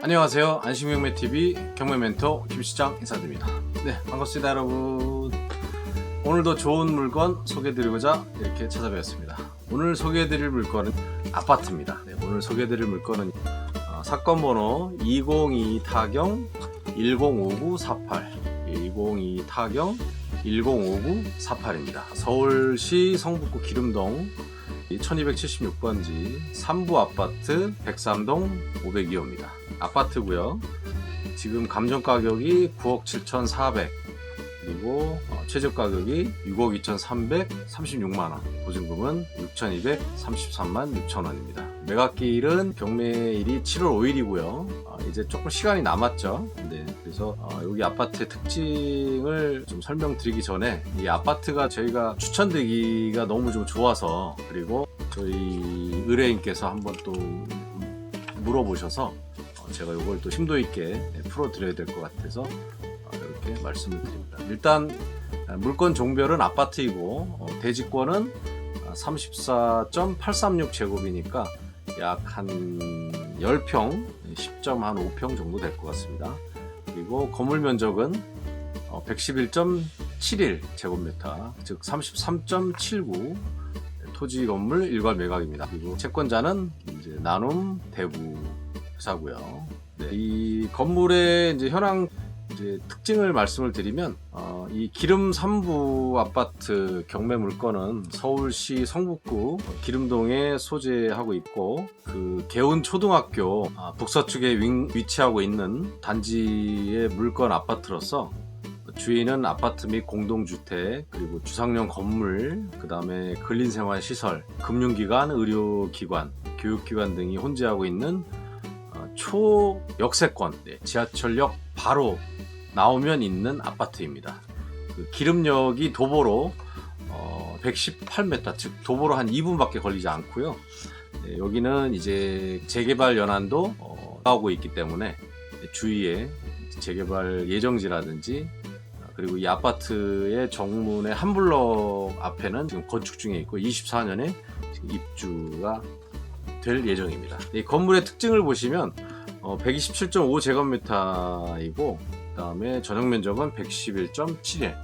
안녕하세요. 안심경매TV 경매멘토 김시장 인사드립니다. 네, 반갑습니다 여러분. 오늘도 좋은 물건 소개해드리고자 이렇게 찾아뵙었습니다. 오늘 소개해드릴 물건은 아파트입니다. 네, 오늘 소개해드릴 물건은 사건 번호 202 타경 105948 202 타경 105948입니다. 서울시 성북구 기름동 1276번지 3부 아파트 103동 502호입니다. 아파트고요. 지금 감정 가격이 9억 7,400 그리고 최저 가격이 6억 2,336만원, 보증금은 6,233만 6천원입니다. 매각기일은 경매일이 7월 5일이고요. 이제 조금 시간이 남았죠. 네, 그래서 여기 아파트의 특징을 좀 설명드리기 전에 이 아파트가 저희가 추천드리기가 너무 좀 좋아서, 그리고 저희 의뢰인께서 한번 또 물어보셔서 제가 이걸 또 심도 있게 풀어드려야 될 것 같아서 이렇게 말씀을 드립니다. 일단 물건 종별은 아파트이고 대지권은 34.836제곱이니까 약 한 10평, 10.5평 정도 될 것 같습니다. 그리고 건물 면적은 111.71제곱미터, 즉 33.79 토지 건물 일괄 매각입니다. 그리고 채권자는 이제 나눔 대부 회사고요. 네, 이 건물의 이제 현황 특징을 말씀을 드리면 이 기름 3부 아파트 경매 물건은 서울시 성북구 기름동에 소재하고 있고, 그 개운 초등학교 북서측에 위치하고 있는 단지의 물건 아파트로서 주인은 아파트 및 공동주택, 그리고 주상용 건물, 그 다음에 근린생활시설, 금융기관, 의료기관, 교육기관 등이 혼재하고 있는 초역세권, 지하철역 바로 나오면 있는 아파트입니다. 그 기름역이 도보로 118m, 즉 도보로 한 2분밖에 걸리지 않고요. 여기는 이제 재개발 연한도 나오고 있기 때문에 주위에 재개발 예정지라든지, 그리고 이 아파트의 정문의 한 블록 앞에는 지금 건축 중에 있고 24년에 지금 입주가 될 예정입니다. 이 건물의 특징을 보시면 127.5제곱미터이고 그 다음에 전용 면적은 111.71.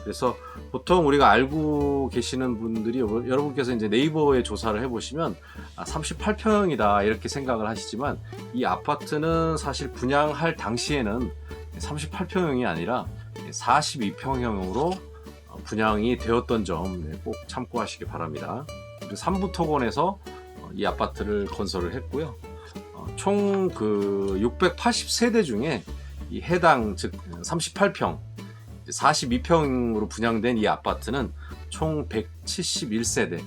그래서 보통 우리가 알고 계시는 분들이, 여러분께서 이제 네이버에 조사를 해보시면 38평이다 이렇게 생각을 하시지만, 이 아파트는 사실 분양할 당시에는 38평형이 아니라 42평형으로 분양이 되었던 점 꼭 참고하시기 바랍니다. 3부 토건에서 이 아파트를 건설을 했고요. 총 그 680세대 중에 이 해당, 즉 38평, 42평으로 분양된 이 아파트는 총 171세대,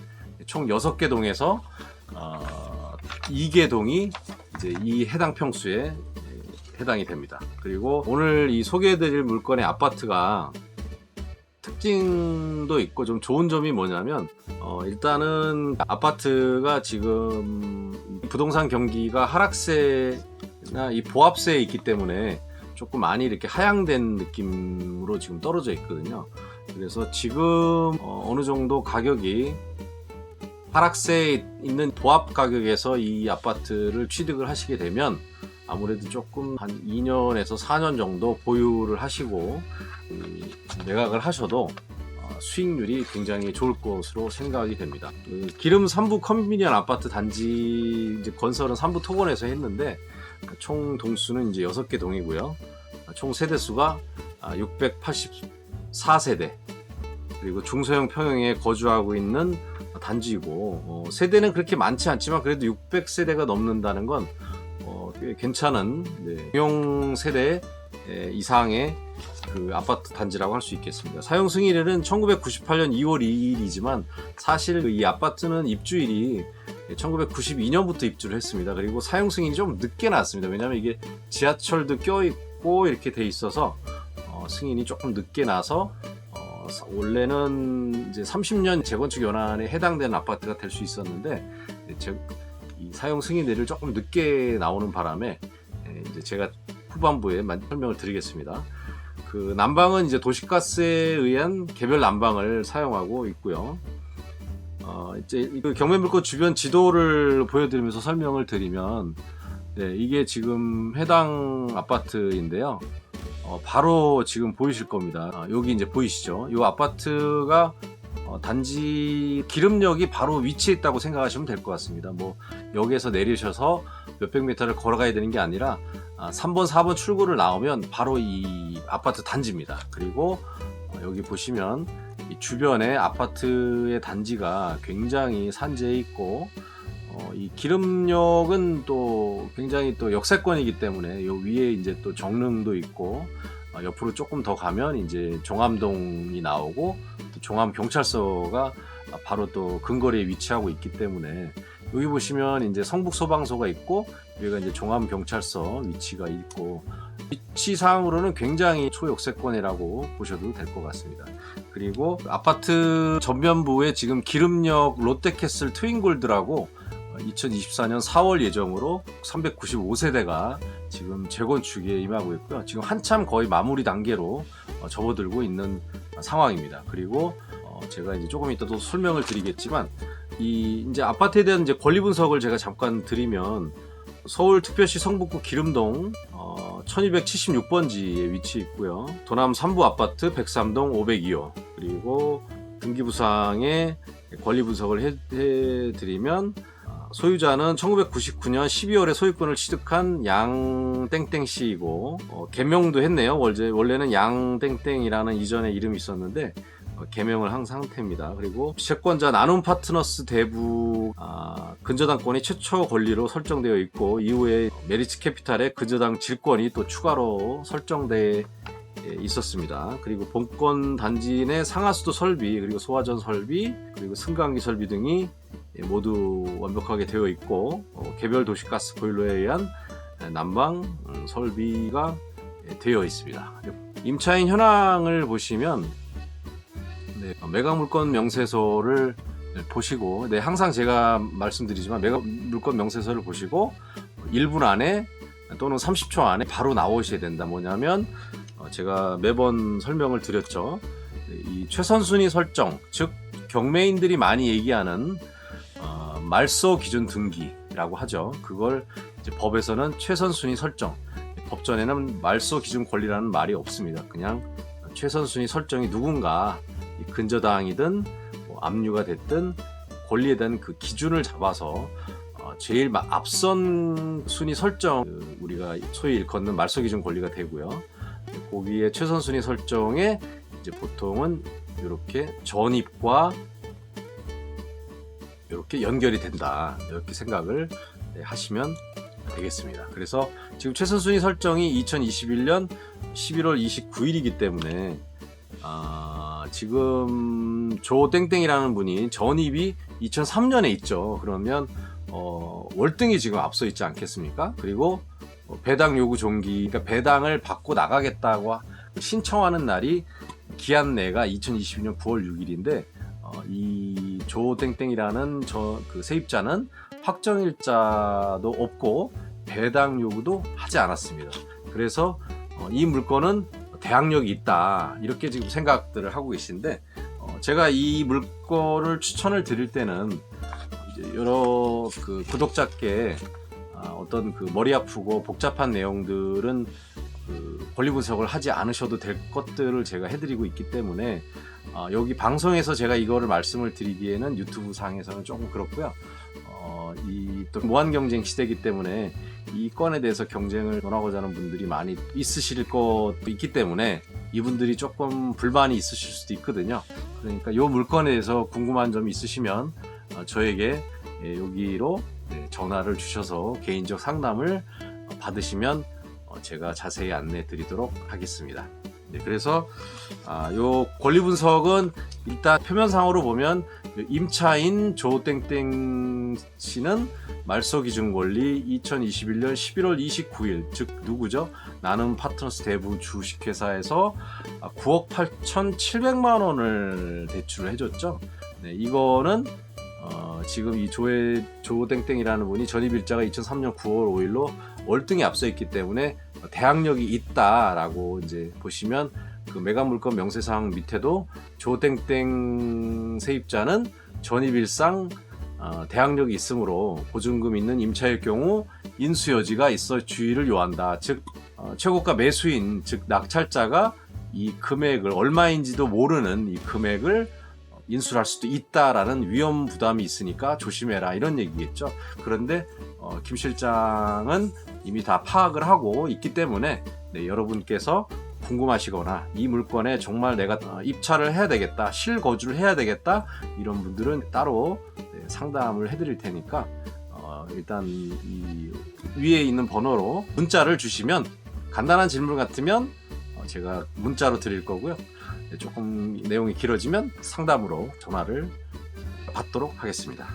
총 6개 동에서 2개 동이 이제 이 해당 평수에 해당이 됩니다. 그리고 오늘 이 소개해드릴 물건의 아파트가 특징도 있고 좀 좋은 점이 뭐냐면, 일단은 아파트가 지금 부동산 경기가 하락세나 이 보합세에 있기 때문에 조금 많이 이렇게 하향된 느낌으로 지금 떨어져 있거든요. 그래서 지금 어느 정도 가격이 하락세에 있는 보합 가격에서 이 아파트를 취득을 하시게 되면 아무래도 조금 한 2년에서 4년 정도 보유를 하시고 매각을 하셔도 수익률이 굉장히 좋을 것으로 생각이 됩니다. 기름 3부 컨비니언 아파트 단지 이제 건설은 3부 토건에서 했는데, 총 동수는 이제 6개 동이고요. 총 세대수가 684세대, 그리고 중소형 평형에 거주하고 있는 단지이고, 세대는 그렇게 많지 않지만 그래도 600세대가 넘는다는 건 꽤 괜찮은 용용 세대 이상의 그 아파트 단지라고 할 수 있겠습니다. 사용 승인일은 1998년 2월 2일이지만 사실 이 아파트는 입주일이 1992년부터 입주를 했습니다. 그리고 사용 승인이 좀 늦게 났습니다. 왜냐하면 이게 지하철도 껴있고 이렇게 돼 있어서 승인이 조금 늦게 나서 원래는 이제 30년 재건축 연한에 해당되는 아파트가 될 수 있었는데, 이 사용 승인일을 조금 늦게 나오는 바람에 이제 제가 후반부에 설명을 드리겠습니다. 그 난방은 이제 도시가스에 의한 개별 난방을 사용하고 있고요. 이제 그 경매물건 주변 지도를 보여드리면서 설명을 드리면, 네, 이게 지금 해당 아파트인데요. 바로 지금 보이실 겁니다. 여기 이제 보이시죠? 이 아파트가 단지 기름역이 바로 위치에 있다고 생각하시면 될 것 같습니다. 뭐 여기에서 내리셔서 몇백 미터를 걸어가야 되는 게 아니라 3번, 4번 출구를 나오면 바로 이 아파트 단지입니다. 그리고 여기 보시면 이 주변에 아파트의 단지가 굉장히 산재해 있고 이 기름역은 또 굉장히 또 역세권이기 때문에 요 위에 이제 또 정릉도 있고 옆으로 조금 더 가면 이제 종암동이 나오고 종암경찰서가 바로 또 근거리에 위치하고 있기 때문에 여기 보시면 이제 성북소방서가 있고 여기가 이제 종암경찰서 위치가 있고 위치상으로는 굉장히 초역세권이라고 보셔도 될 것 같습니다. 그리고 아파트 전면부에 지금 기름역 롯데캐슬 트윈골드라고 2024년 4월 예정으로 395세대가 지금 재건축에 임하고 있고요. 지금 한참 거의 마무리 단계로 접어들고 있는 상황입니다. 그리고 제가 이제 조금 이따 또 설명을 드리겠지만 이 이제 아파트에 대한 이제 권리 분석을 제가 잠깐 드리면 서울특별시 성북구 기름동 1276번지에 위치해 있고요. 도남 3부 아파트 103동 502호 그리고 등기부상의 권리 분석을 해드리면 소유자는 1999년 12월에 소유권을 취득한 양땡땡씨이고 개명도 했네요. 원래는 양땡땡이라는 이전의 이름이 있었는데 개명을 한 상태입니다. 그리고 채권자 나눔 파트너스 대부 근저당권이 최초 권리로 설정되어 있고 이후에 메리츠 캐피탈의 근저당 질권이 또 추가로 설정돼 있었습니다. 그리고 본권 단지 내 상하수도 설비 그리고 소화전 설비 그리고 승강기 설비 등이 모두 완벽하게 되어 있고 개별 도시가스 보일러에 의한 난방 설비가 되어 있습니다. 임차인 현황을 보시면 매각물건 명세서를 보시고 항상 제가 말씀드리지만 매각물건 명세서를 보시고 1분 안에 또는 30초 안에 바로 나오셔야 된다. 뭐냐면 제가 매번 설명을 드렸죠. 이 최선순위 설정, 즉 경매인들이 많이 얘기하는 말소 기준 등기라고 하죠. 그걸 이제 법에서는 최선순위 설정, 법전에는 말소 기준 권리라는 말이 없습니다. 그냥 최선순위 설정이 누군가 근저당이든 압류가 됐든 권리에 대한 그 기준을 잡아서 제일 앞선 순위 설정 우리가 소위 일컫는 말소 기준 권리가 되고요. 거기에 최선순위 설정에 이제 보통은 이렇게 전입과 이렇게 연결이 된다. 이렇게 생각을 하시면 되겠습니다. 그래서 지금 최선순위 설정이 2021년 11월 29일이기 때문에 지금 조땡땡이라는 분이 전입이 2003년에 있죠. 그러면 월등히 지금 앞서 있지 않겠습니까? 그리고 배당 요구 종기, 그러니까 배당을 받고 나가겠다고 신청하는 날이 기한 내가 2022년 9월 6일인데 이 조땡땡이라는 그 세입자는 확정일자도 없고 배당 요구도 하지 않았습니다. 그래서 이 물건은 대항력이 있다 이렇게 지금 생각들을 하고 계신데 제가 이 물건을 추천을 드릴 때는 이제 여러 그 구독자께 어떤 그 머리 아프고 복잡한 내용들은 그 권리 분석을 하지 않으셔도 될 것들을 제가 해드리고 있기 때문에 여기 방송에서 제가 이거를 말씀을 드리기에는 유튜브 상에서는 조금 그렇고요. 이 또 무한 경쟁 시대이기 때문에 이 건에 대해서 경쟁을 논하고자 하는 분들이 많이 있으실 것도 있기 때문에 이분들이 조금 불만이 있으실 수도 있거든요. 그러니까 이 물건에 대해서 궁금한 점이 있으시면 저에게 여기로 전화를 주셔서 개인적 상담을 받으시면 제가 자세히 안내 드리도록 하겠습니다. 그래서 요 권리 분석은 일단 표면상으로 보면 임차인 조땡땡 씨는 말소 기준 권리 2021년 11월 29일 즉 누구죠? 나눔 파트너스 대부 주식회사에서 9억 8,700만 원을 대출을 해줬죠. 이거는 지금 이 조땡땡이라는 분이 전입일자가 2003년 9월 5일로 월등히 앞서 있기 때문에 대항력이 있다라고 이제 보시면 그 매각물건 명세사항 밑에도 조땡땡 세입자는 전입일상 대항력이 있으므로 보증금 있는 임차일 경우 인수 여지가 있어 주의를 요한다. 즉 최고가 매수인, 즉 낙찰자가 이 금액을 얼마인지도 모르는 이 금액을 인수를 할 수도 있다라는 위험 부담이 있으니까 조심해라, 이런 얘기겠죠. 그런데 김 실장은 이미 다 파악을 하고 있기 때문에 여러분께서 궁금하시거나 이 물건에 정말 내가 입찰을 해야 되겠다, 실거주를 해야 되겠다, 이런 분들은 따로 상담을 해드릴 테니까 일단 이 위에 있는 번호로 문자를 주시면, 간단한 질문 같으면 제가 문자로 드릴 거고요. 조금 내용이 길어지면 상담으로 전화를 받도록 하겠습니다.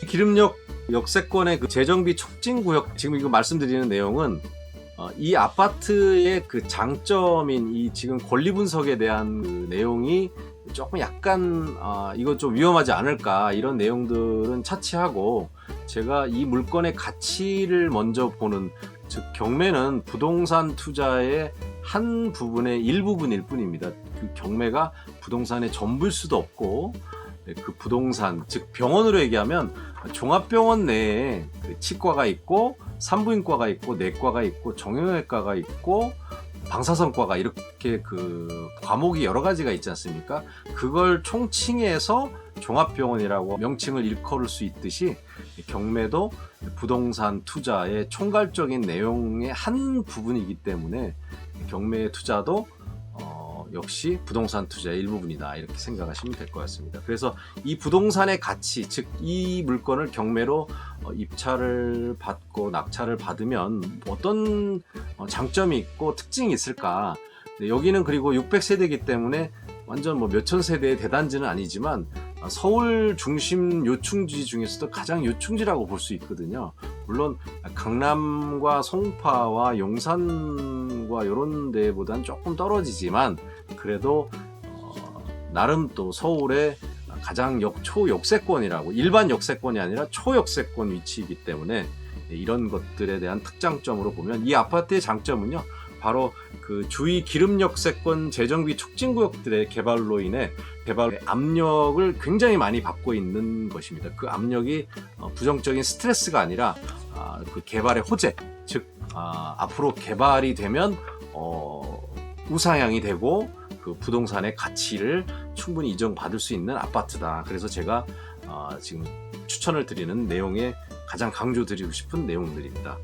기름역 역세권의 그 재정비 촉진구역, 지금 이거 말씀드리는 내용은 이 아파트의 그 장점인 이 지금 권리 분석에 대한 그 내용이 조금 약간 이거 좀 위험하지 않을까, 이런 내용들은 차치하고 제가 이 물건의 가치를 먼저 보는, 즉 경매는 부동산 투자의 한 부분의 일부분일 뿐입니다. 그 경매가 부동산의 전부일 수도 없고, 그 부동산, 즉 병원으로 얘기하면 종합병원 내에 그 치과가 있고 산부인과가 있고 내과가 있고 정형외과가 있고 방사선과가, 이렇게 그 과목이 여러 가지가 있지 않습니까? 그걸 총칭해서 종합병원이라고 명칭을 일컬을 수 있듯이 경매도 부동산 투자의 총괄적인 내용의 한 부분이기 때문에 경매 투자도 역시 부동산 투자의 일부분이다, 이렇게 생각하시면 될 것 같습니다. 그래서 이 부동산의 가치, 즉 이 물건을 경매로 입찰을 받고 낙찰을 받으면 어떤 장점이 있고 특징이 있을까. 여기는 그리고 600세대이기 때문에 완전 뭐 몇천 세대의 대단지는 아니지만 서울 중심 요충지 중에서도 가장 요충지라고 볼 수 있거든요. 물론 강남과 송파와 용산과 이런 데보다는 조금 떨어지지만 그래도 나름 또 서울의 가장 초역세권이라고, 일반 역세권이 아니라 초역세권 위치이기 때문에 이런 것들에 대한 특장점으로 보면 이 아파트의 장점은요, 바로 그 주위 기름역세권 재정비 촉진구역들의 개발로 인해 개발 압력을 굉장히 많이 받고 있는 것입니다. 그 압력이 부정적인 스트레스가 아니라 그 개발의 호재, 즉 앞으로 개발이 되면 우상향이 되고 그 부동산의 가치를 충분히 인정받을 수 있는 아파트다. 그래서 제가 지금 추천을 드리는 내용에 가장 강조드리고 싶은 내용들입니다.